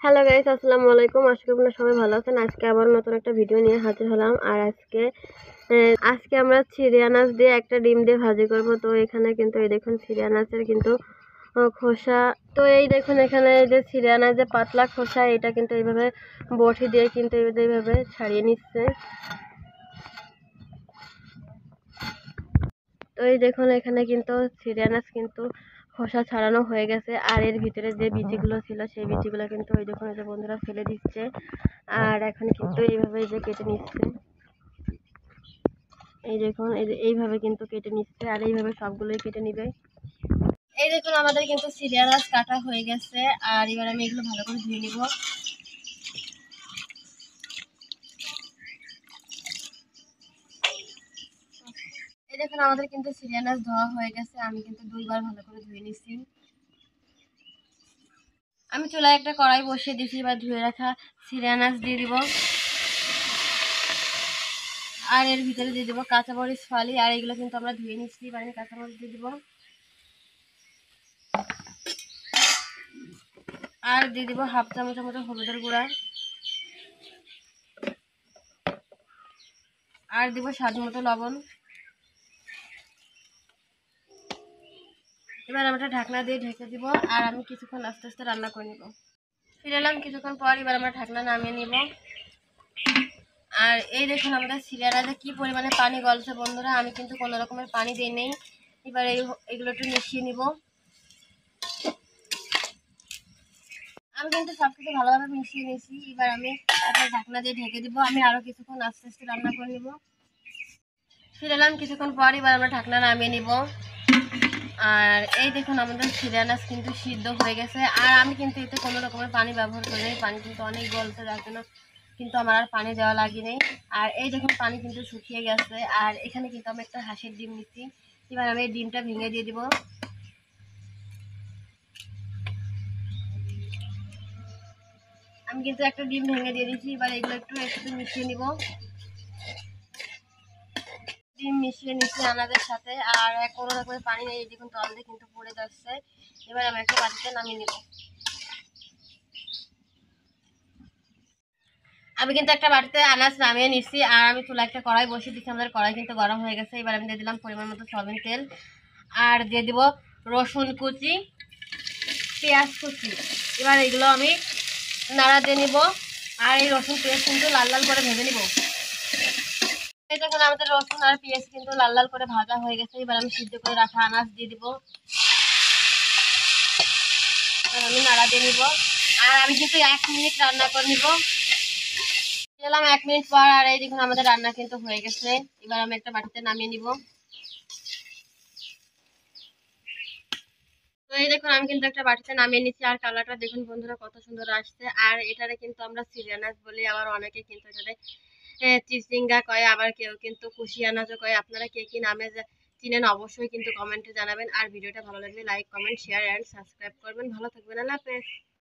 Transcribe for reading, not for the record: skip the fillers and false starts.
Hello guys, আসসালামু আলাইকুম। আশা করি আপনারা সবাই ভালো আছেন। আজকে আবার নতুন একটা ভিডিও নিয়ে হাজির হলাম। আর আজকে আমরা চিড়ে আনাজ দিয়ে একটা ডিম দিয়ে ভাজি করব। তো এখানে কিন্তু এই দেখুন চিড়ে আনাজের কিন্তু খোসা। তো এই দেখুন এখানে যে চিড়ে আনাজ যে পাতলা খোসা, এটা কিন্তু এইভাবে বটি দিয়ে কিন্তু এইভাবে ছাড়িয়ে নিচ্ছে। তো এই দেখুন এখানে কিন্তু চিড়ে আনাজ কিন্তু খোসা ছাড়ানো হয়ে গেছে। আর এর ভিতরে যে বিচিগুলো ছিল সেই বিচিগুলো কিন্তু ওই দেখুন যে বন্ধুরা ফেলে দিচ্ছে। আর এখন কিন্তু এইভাবে যে কেটে নিচ্ছে, এই দেখুন এইভাবে কিন্তু কেটে নিচ্ছে। আর এইভাবে সবগুলোই কেটে নিবে। এই দেখুন আমাদের কিন্তু চিড়ে আনাজ কাটা হয়ে গেছে। আর এবার আমি এগুলো ভালো করে ধুয়ে নিব। এই দেখুন আমাদের কিন্তু চিড়ে আনাজ ধোয়া হয়ে গেছে। আমি কিন্তু 2বার ভালো করে ধুয়ে নিচ্ছি। আমি চুলায় একটা কড়াই বসিয়ে দিয়েছি। এবার ধুয়ে রাখা চিড়ে আনাজ দিয়ে দিব। আর এর ভিতরে দিয়ে দেবো কাঁচামরিচ ফালি। আর এগুলো কিন্তু আমরা ধুয়ে নিচ্ছি। এবার আমি কাঁচামরিচ দিয়ে দিব। আর দিয়ে দিব হাফ চামচের মতো হলুদের গুঁড়া। আর দিব স্বাদ মতো লবণ। এবার আমরা ঢাকনা দিয়ে ঢেকে দিব। আর আমি কিছুক্ষণ আস্তে আস্তে রান্না করে নিব। ফিরে এলাম কিছুক্ষণ পর। এবার আমরা ঢাকনা নামিয়ে নিব। আর এই দেখুন আমাদের চিড়ে আনাজে কি পরিমাণে পানি গলছে বন্ধুরা। আমি কিন্তু কোনো রকমের পানি দিই নেই। এবার এগুলো একটু মিশিয়ে নিব। আমি কিন্তু সবকিছু ভালোভাবে মিশিয়ে নিয়েছি। এবার আমি একটা ঢাকনা দিয়ে ঢেকে দিব। আমি আরো কিছুক্ষণ আস্তে আস্তে রান্না করে নিব। ফিরে এলাম কিছুক্ষণ পর। এবার আমরা ঢাকনা নামিয়ে নিব। আর এই দেখুন আমাদের চিড়ে আনাজ কিন্তু সিদ্ধ হয়ে গেছে। আর আমি কিন্তু এতে কোনো রকমের পানি ব্যবহার করি নাই। পানি কিন্তু অনেক গলছে, যার জন্য কিন্তু আমার আর পানি দেওয়া লাগে নেই। আর এই দেখুন পানি কিন্তু শুকিয়ে গেছে। আর এখানে কিন্তু আমি একটা হাঁসের ডিম নিচ্ছি। এবার আমি এই ডিমটা ভেঙে দিয়ে দিব। আমি কিন্তু একটা ডিম ভেঙে দিয়ে দিচ্ছি। এবার এগুলো একটু একসাথে মিশিয়ে নিব। ডিম মিশিয়ে নিচ্ছি আনাজের সাথে। আর কোনো রকমের পানি নেই। দেখুন তল দিয়ে কিন্তু পড়ে যাচ্ছে। এবার আমি একটা বাটিতে নামিয়ে নিব। আমি কিন্তু একটা বাটিতে আনাজ নামিয়ে নিচ্ছি। আর আমি চুলা একটা কড়াই বসিয়ে দিচ্ছি। আমাদের কড়াই কিন্তু গরম হয়ে গেছে। এবার আমি দিয়ে দিলাম পরিমাণ মতো সয়াবিন তেল। আর দিয়ে দিব রসুন কুচি, পেঁয়াজ কুচি। এবার এগুলো আমি নাড়া দিয়ে নিব। আর এই রসুন পেঁয়াজ কিন্তু লাল লাল করে ভেজে নিব। এই দেখুন আমাদের রসুন আর পেঁয়াজ কিন্তু লাল লাল করে ভাজা হয়ে গেছে। এবার আমি সিদ্ধ করে রাখা আনাজ দিয়ে দিব। আমি নাড়া দিয়ে নিব। আর আমি কিন্তু 1 মিনিট রান্না করে নিব। দিলাম 1 মিনিট পর। আর এই দেখুন আমাদের রান্না কিন্তু হয়ে গেছে। এবার আমি একটা বাটিতে নামিয়ে নিব। তো এই দেখুন আমি কিন্তু একটা বাটিতে নামিয়ে নিচ্ছি। আর কালারটা দেখুন বন্ধুরা কত সুন্দর আসছে। আর এটারে কিন্তু আমরা চিড়ে আনাজ বলি। আবার অনেকে কিন্তু এটারে চিচিঙ্গা কয়, আবার কেউ কিন্তু কুশি আনাজও কয়। আপনারা কে কি নামে চিনেন অবশ্যই কিন্তু কমেন্টে জানাবেন। আর ভিডিওটা ভালো লাগলে like, comment, share and subscribe করবেন। ভালো থাকবেন। আল্লাহ হাফেজ।